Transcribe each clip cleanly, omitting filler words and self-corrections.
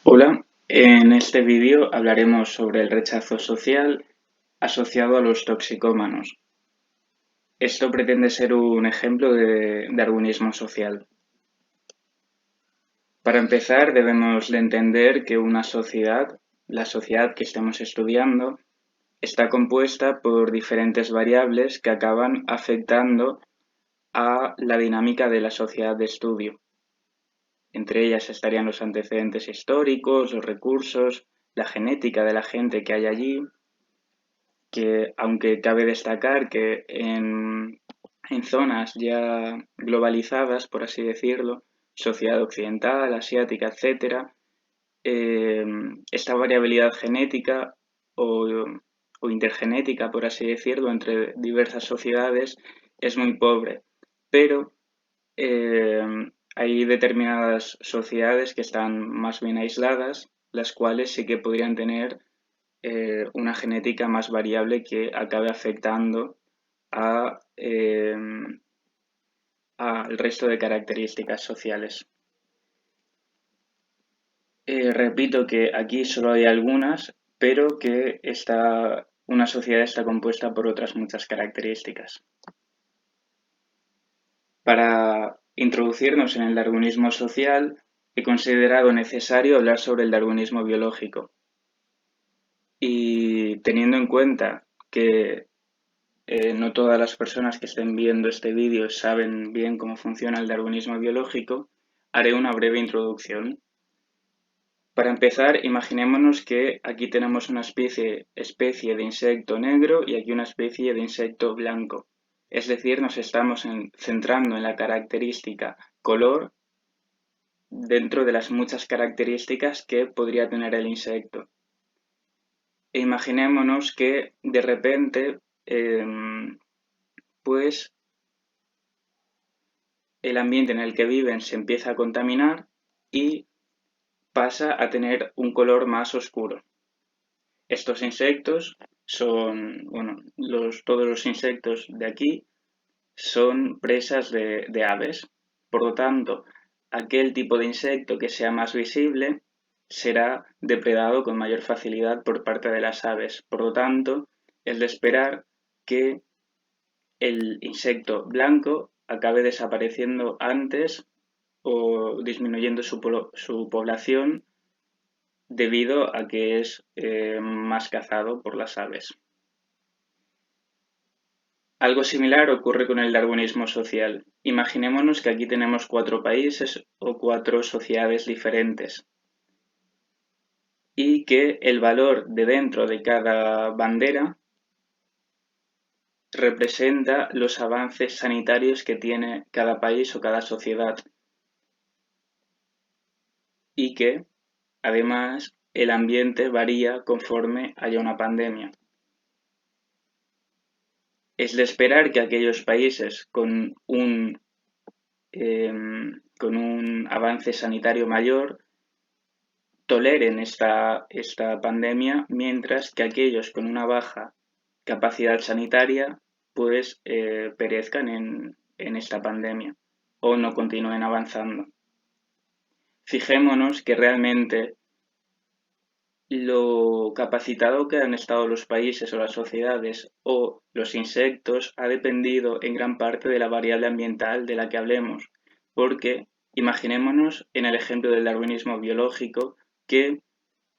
Hola, en este vídeo hablaremos sobre el rechazo social asociado a los toxicómanos. Esto pretende ser un ejemplo de darwinismo social. Para empezar, debemos de entender que una sociedad, la sociedad que estemos estudiando, está compuesta por diferentes variables que acaban afectando a la dinámica de la sociedad de estudio. Entre ellas estarían los antecedentes históricos, los recursos, la genética de la gente que hay allí, que aunque cabe destacar que en zonas ya globalizadas, por así decirlo, sociedad occidental, asiática, etcétera, eh, esta variabilidad genética o, o intergenética, por así decirlo, entre diversas sociedades es muy pobre. Pero eh, hay determinadas sociedades que están más bien aisladas, las cuales sí que podrían tener una genética más variable que acabe afectando a, al resto de características sociales. Repito que aquí solo hay algunas, pero que una sociedad está compuesta por otras muchas características. Para introducirnos en el darwinismo social, he considerado necesario hablar sobre el darwinismo biológico. Y teniendo en cuenta que no todas las personas que estén viendo este vídeo saben bien cómo funciona el darwinismo biológico, haré una breve introducción. Para empezar, imaginémonos que aquí tenemos una especie de insecto negro y aquí una especie de insecto blanco. Es decir, nos estamos centrando en la característica color dentro de las muchas características que podría tener el insecto. E imaginémonos que de repente, pues el ambiente en el que viven se empieza a contaminar y pasa a tener un color más oscuro. Estos insectos son, bueno, todos los insectos de aquí son presas de aves. Por lo tanto, aquel tipo de insecto que sea más visible será depredado con mayor facilidad por parte de las aves. Por lo tanto, es de esperar que el insecto blanco acabe desapareciendo antes o disminuyendo su población debido a que es más cazado por las aves. Algo similar ocurre con el darwinismo social. Imaginémonos que aquí tenemos 4 países o 4 sociedades diferentes y que el valor de dentro de cada bandera representa los avances sanitarios que tiene cada país o cada sociedad y que, además, el ambiente varía conforme haya una pandemia. Es de esperar que aquellos países con un avance sanitario mayor toleren esta pandemia, mientras que aquellos con una baja capacidad sanitaria pues perezcan en esta pandemia o no continúen avanzando. Fijémonos que realmente lo capacitado que han estado los países o las sociedades o los insectos ha dependido en gran parte de la variable ambiental de la que hablemos, porque imaginémonos en el ejemplo del darwinismo biológico que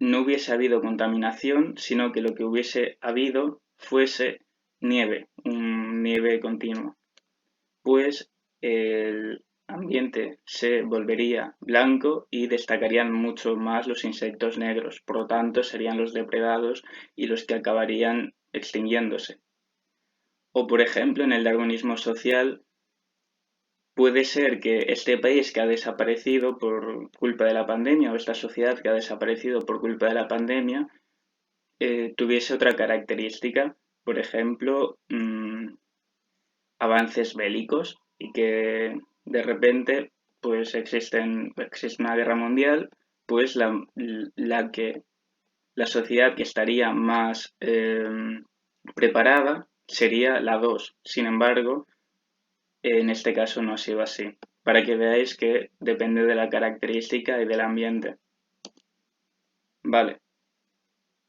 no hubiese habido contaminación, sino que lo que hubiese habido fuese nieve, un nieve continua, pues el ambiente se volvería blanco y destacarían mucho más los insectos negros, por lo tanto serían los depredados y los que acabarían extinguiéndose. O por ejemplo, en el darwinismo social, puede ser que este país que ha desaparecido por culpa de la pandemia o esta sociedad que ha desaparecido por culpa de la pandemia tuviese otra característica, por ejemplo, avances bélicos y que de repente pues existe una guerra mundial, pues la sociedad que estaría más preparada sería la 2. Sin embargo, en este caso no ha sido así. Para que veáis que depende de la característica y del ambiente. Vale,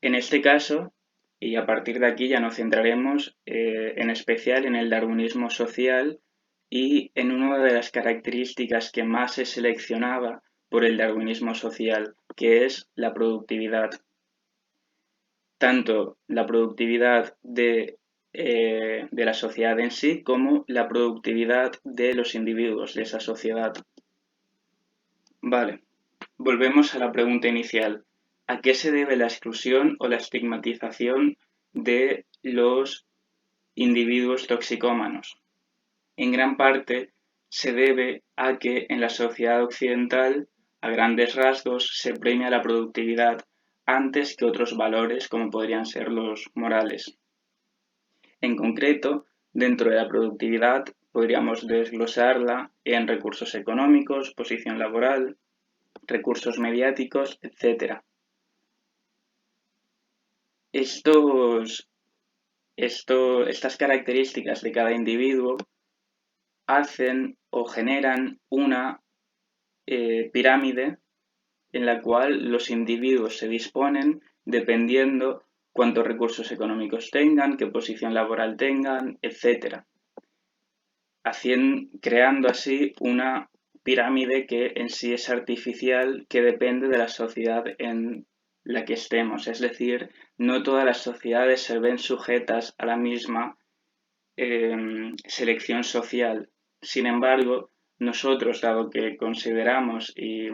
en este caso, y a partir de aquí ya nos centraremos en especial en el darwinismo social y en una de las características que más se seleccionaba por el darwinismo social, que es la productividad. Tanto la productividad de la sociedad en sí como la productividad de los individuos de esa sociedad. Vale, volvemos a la pregunta inicial. ¿A qué se debe la exclusión o la estigmatización de los individuos toxicómanos? En gran parte se debe a que en la sociedad occidental, a grandes rasgos, se premia la productividad antes que otros valores como podrían ser los morales. En concreto, dentro de la productividad podríamos desglosarla en recursos económicos, posición laboral, recursos mediáticos, etc. Estas características de cada individuo hacen o generan una pirámide en la cual los individuos se disponen dependiendo cuántos recursos económicos tengan, qué posición laboral tengan, etc. Creando así una pirámide que en sí es artificial, que depende de la sociedad en la que estemos. Es decir, no todas las sociedades se ven sujetas a la misma selección social. Sin embargo, nosotros, dado que consideramos y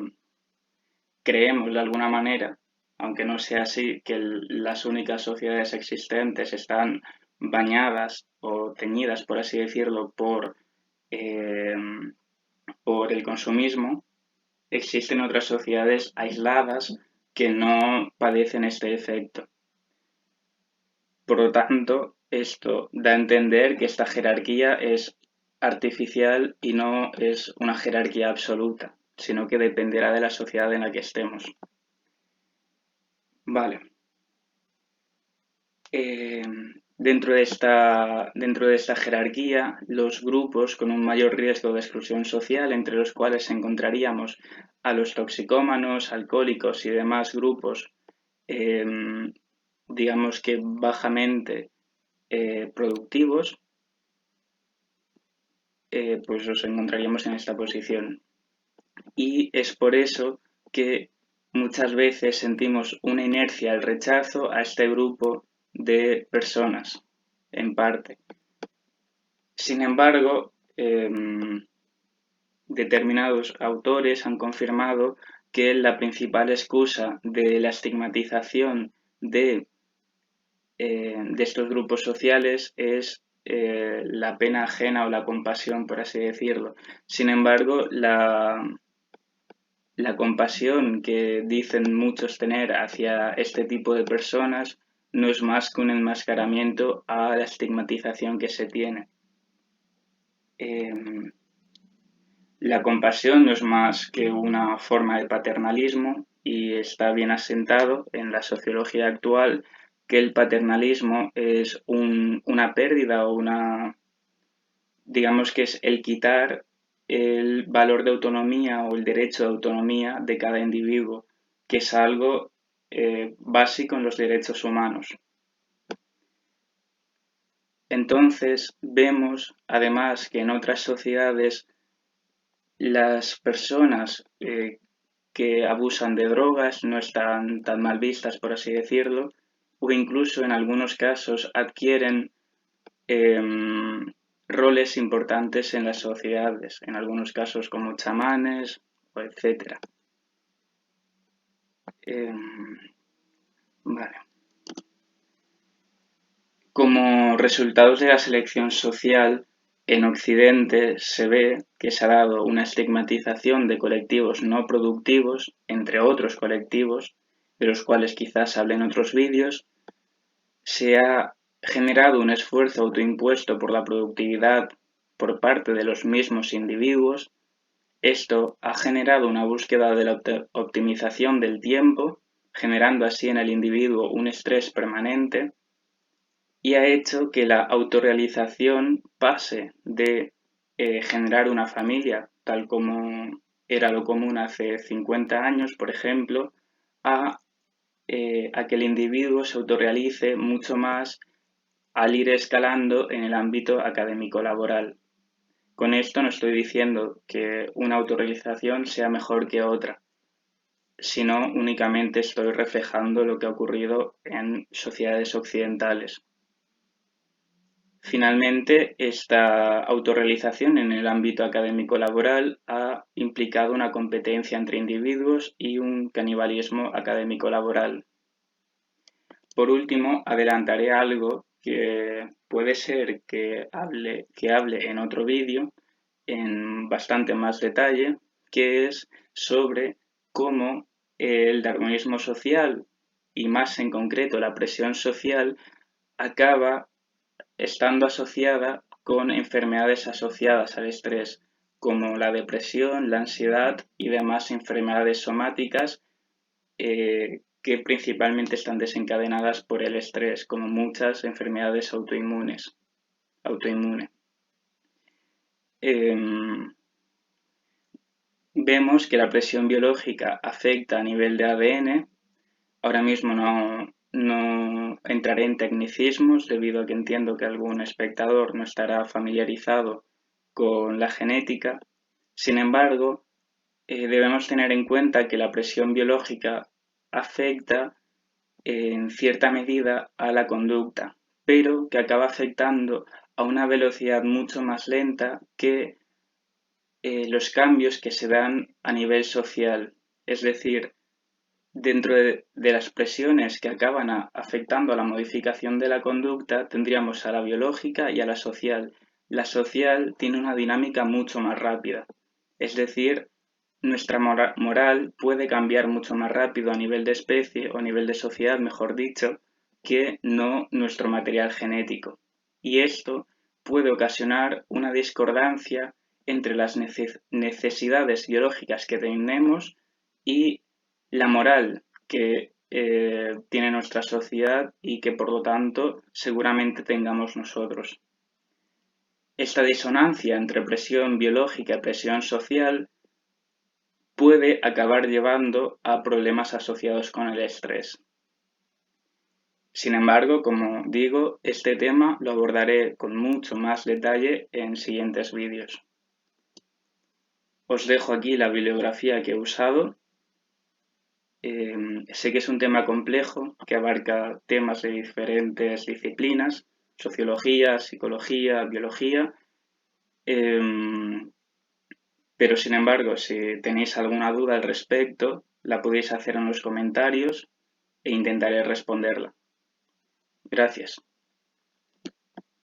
creemos de alguna manera, aunque no sea así, que las únicas sociedades existentes están bañadas o teñidas, por así decirlo, eh, por el consumismo, existen otras sociedades aisladas que no padecen este efecto. Por lo tanto, esto da a entender que esta jerarquía es artificial y no es una jerarquía absoluta, sino que dependerá de la sociedad en la que estemos. Vale. Eh, dentro de esta jerarquía, los grupos con un mayor riesgo de exclusión social, entre los cuales encontraríamos a los toxicómanos, alcohólicos y demás grupos, eh, digamos que bajamente productivos, pues los encontraríamos en esta posición. Y es por eso que muchas veces sentimos una inercia al rechazo a este grupo de personas, en parte. Sin embargo, determinados autores han confirmado que la principal excusa de la estigmatización de estos grupos sociales es la pena ajena o la compasión, por así decirlo. Sin embargo, la compasión que dicen muchos tener hacia este tipo de personas no es más que un enmascaramiento a la estigmatización que se tiene. La compasión no es más que una forma de paternalismo y está bien asentado en la sociología actual que el paternalismo es una pérdida o digamos que es el quitar el valor de autonomía o el derecho de autonomía de cada individuo, que es algo básico en los derechos humanos. Entonces vemos además que en otras sociedades las personas que abusan de drogas no están tan mal vistas, por así decirlo, o incluso en algunos casos adquieren roles importantes en las sociedades, en algunos casos como chamanes, etc. Vale. Como resultados de la selección social, en Occidente se ve que se ha dado una estigmatización de colectivos no productivos, entre otros colectivos, de los cuales quizás hable en otros vídeos. Se ha generado un esfuerzo autoimpuesto por la productividad por parte de los mismos individuos. Esto ha generado una búsqueda de la optimización del tiempo, generando así en el individuo un estrés permanente y ha hecho que la autorrealización pase de generar una familia, tal como era lo común hace 50 años, por ejemplo, a a que el individuo se autorrealice mucho más al ir escalando en el ámbito académico laboral. Con esto no estoy diciendo que una autorrealización sea mejor que otra, sino únicamente estoy reflejando lo que ha ocurrido en sociedades occidentales. Finalmente, esta autorrealización en el ámbito académico laboral ha implicado una competencia entre individuos y un canibalismo académico laboral. Por último, adelantaré algo que puede ser que hable en otro vídeo en bastante más detalle, que es sobre cómo el darwinismo social y más en concreto la presión social acaba estando asociada con enfermedades asociadas al estrés, como la depresión, la ansiedad y demás enfermedades somáticas que principalmente están desencadenadas por el estrés, como muchas enfermedades autoinmunes. Vemos que la presión biológica afecta a nivel de ADN. Ahora mismo no entraré en tecnicismos debido a que entiendo que algún espectador no estará familiarizado con la genética. Sin embargo, debemos tener en cuenta que la presión biológica afecta en cierta medida a la conducta, pero que acaba afectando a una velocidad mucho más lenta que los cambios que se dan a nivel social. Es decir, dentro de las presiones que acaban afectando a la modificación de la conducta, tendríamos a la biológica y a la social. La social tiene una dinámica mucho más rápida. Es decir, nuestra moral puede cambiar mucho más rápido a nivel de especie o a nivel de sociedad, mejor dicho, que no nuestro material genético. Y esto puede ocasionar una discordancia entre las necesidades biológicas que tenemos y la moral que tiene nuestra sociedad y que por lo tanto seguramente tengamos nosotros. Esta disonancia entre presión biológica y presión social puede acabar llevando a problemas asociados con el estrés. Sin embargo, como digo, este tema lo abordaré con mucho más detalle en siguientes vídeos. Os dejo aquí la bibliografía que he usado. Sé que es un tema complejo que abarca temas de diferentes disciplinas, sociología, psicología, biología, pero sin embargo, si tenéis alguna duda al respecto, la podéis hacer en los comentarios e intentaré responderla. Gracias.